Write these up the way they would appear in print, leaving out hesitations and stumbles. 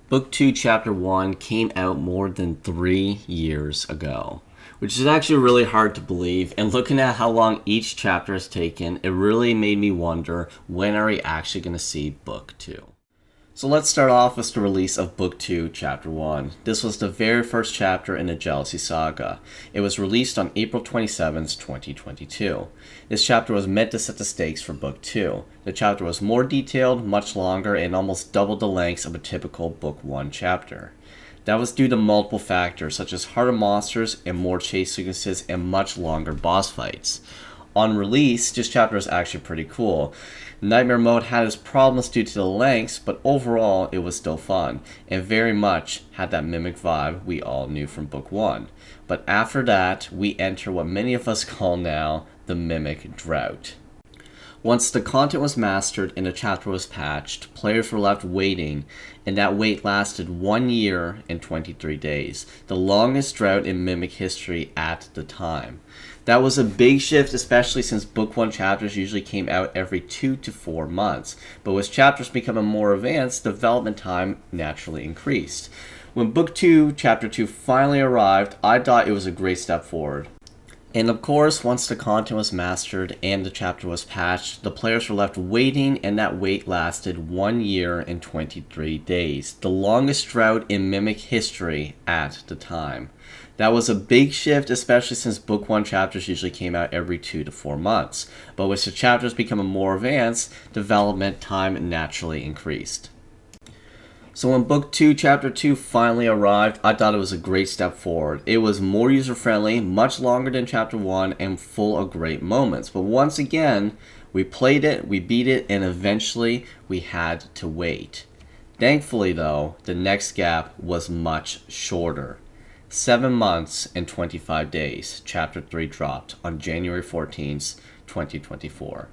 Book 2, Chapter 1 came out more than 3 years ago, which is actually really hard to believe, and looking at how long each chapter has taken, it really made me wonder, when are we actually going to see Book 2? So let's start off with the release of Book 2, Chapter 1. This was the very first chapter in the Jealousy Saga. It was released on April 27th, 2022. This chapter was meant to set the stakes for Book 2. The chapter was more detailed, much longer, and almost double the length of a typical Book 1 chapter. That was due to multiple factors, such as harder monsters and more chase sequences and much longer boss fights. On release, this chapter is actually pretty cool. Nightmare Mode had its problems due to the lengths, but overall it was still fun, and very much had that Mimic vibe we all knew from Book 1. But after that, we enter what many of us call now the Mimic Drought. Once the content was mastered and the chapter was patched, players were left waiting, and that wait lasted 1 year and 23 days, the longest drought in Mimic history at the time. That was a big shift, especially since Book 1 chapters usually came out every 2 to 4 months, but with chapters becoming more advanced, development time naturally increased. When Book 2, Chapter 2 finally arrived, I thought it was a great step forward. And of course, once the content was mastered and the chapter was patched, the players were left waiting, and that wait lasted 1 year and 23 days, the longest drought in Mimic history at the time. That was a big shift, especially since Book 1 chapters usually came out every 2 to 4 months, but with the chapters becoming more advanced, development time naturally increased. So when Book 2, Chapter 2 finally arrived, I thought it was a great step forward. It was more user-friendly, much longer than Chapter 1, and full of great moments. But once again, we played it, we beat it, and eventually we had to wait. Thankfully though, the next gap was much shorter. 7 months and 25 days, Chapter 3 dropped on January 14th, 2024.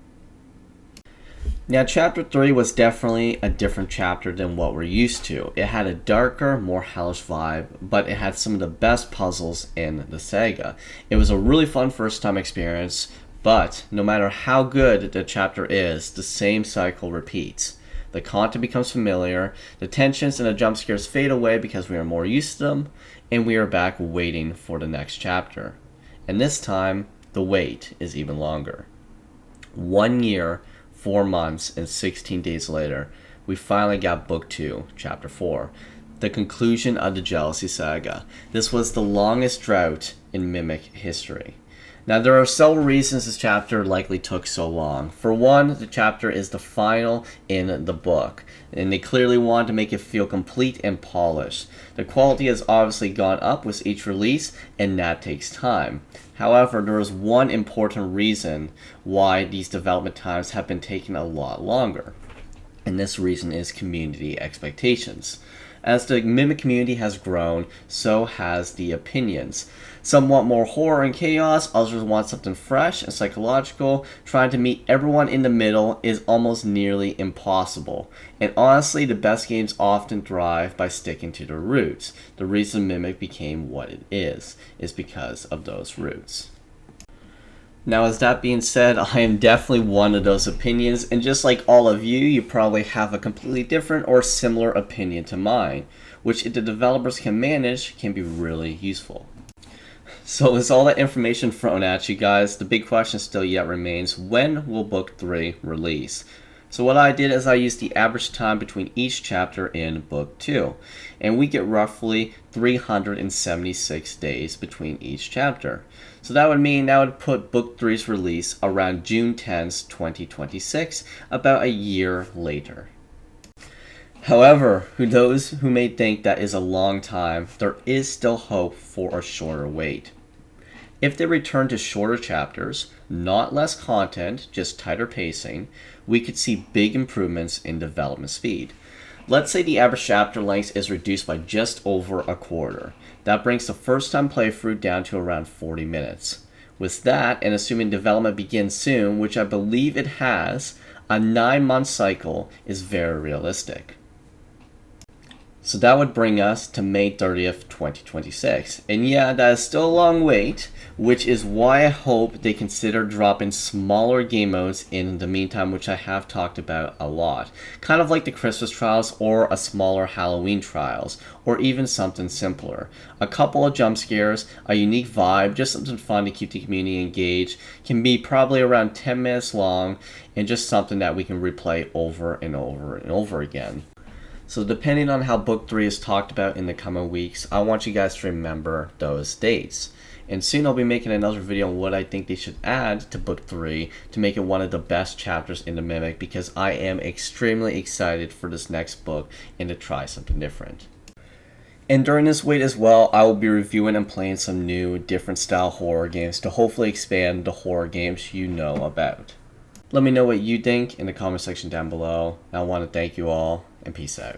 Now, Chapter 3 was definitely a different chapter than what we're used to. It had a darker, more hellish vibe, but it had some of the best puzzles in the saga. It was a really fun first-time experience, but no matter how good the chapter is, the same cycle repeats. The content becomes familiar, the tensions and the jump scares fade away because we are more used to them, and we are back waiting for the next chapter. And this time, the wait is even longer. 1 year, 4 months, and 16 days later, we finally got Book 2, Chapter 4, the conclusion of the Jealousy Saga. This was the longest drought in Mimic history. Now, there are several reasons this chapter likely took so long. For one, the chapter is the final in the book, and they clearly wanted to make it feel complete and polished. The quality has obviously gone up with each release, and that takes time. However, there is one important reason why these development times have been taking a lot longer, and this reason is community expectations. As the Mimic community has grown, so has the opinions. Some want more horror and chaos, others want something fresh and psychological. Trying to meet everyone in the middle is almost nearly impossible. And honestly, the best games often thrive by sticking to their roots. The reason Mimic became what it is because of those roots. Now, as that being said, I am definitely one of those opinions, and just like all of you, you probably have a completely different or similar opinion to mine, which if the developers can manage, can be really useful. So with all that information thrown at you guys, the big question still yet remains, when will Book 3 release? So what I did is I used the average time between each chapter in Book 2, and we get roughly 376 days between each chapter. So that would put Book 3's release around June 10th, 2026, about a year later. However, those who may think that is a long time, there is still hope for a shorter wait. If they return to shorter chapters, not less content, just tighter pacing, we could see big improvements in development speed. Let's say the average chapter length is reduced by just over a quarter. That brings the first time playthrough down to around 40 minutes. With that, and assuming development begins soon, which I believe it has, a 9-month cycle is very realistic. So that would bring us to May 30th, 2026. And yeah, that is still a long wait, which is why I hope they consider dropping smaller game modes in the meantime, which I have talked about a lot. Kind of like the Christmas trials or a smaller Halloween trials, or even something simpler. A couple of jump scares, a unique vibe, just something fun to keep the community engaged, can be probably around 10 minutes long, and just something that we can replay over and over and over again. So depending on how book 3 is talked about in the coming weeks, I want you guys to remember those dates. And soon I'll be making another video on what I think they should add to book 3 to make it one of the best chapters in the Mimic, because I am extremely excited for this next book and to try something different. And during this wait as well, I will be reviewing and playing some new, different style horror games to hopefully expand the horror games you know about. Let me know what you think in the comment section down below. I want to thank you all, and peace out.